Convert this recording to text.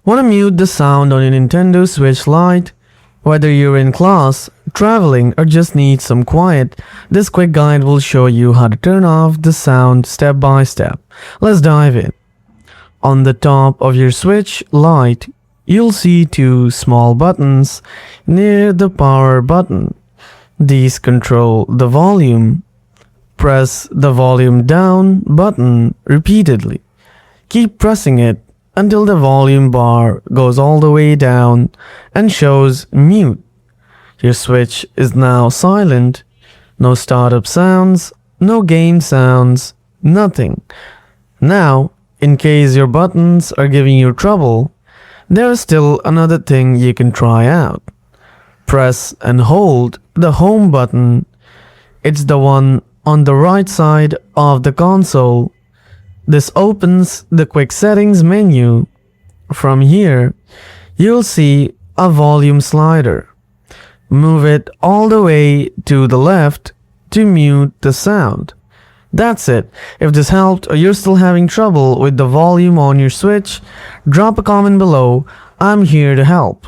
Want to mute the sound on your Nintendo Switch Lite? Whether you're in class, traveling, or just need some quiet, this quick guide will show you how to turn off the sound step by step. Let's dive in. On the top of your Switch Lite, you'll see two small buttons near the power button. These control the volume. Press the volume down button repeatedly. Keep pressing it until the volume bar goes all the way down and shows mute. Your Switch is now silent. No startup sounds, no game sounds, nothing. Now, in case your buttons are giving you trouble, there is still another thing you can try out. Press and hold the home button. It's the one on the right side of the console. This opens the quick settings menu. From here, you'll see a volume slider. Move it all the way to the left to mute the sound. That's it. If this helped or you're still having trouble with the volume on your Switch, drop a comment below. I'm here to help.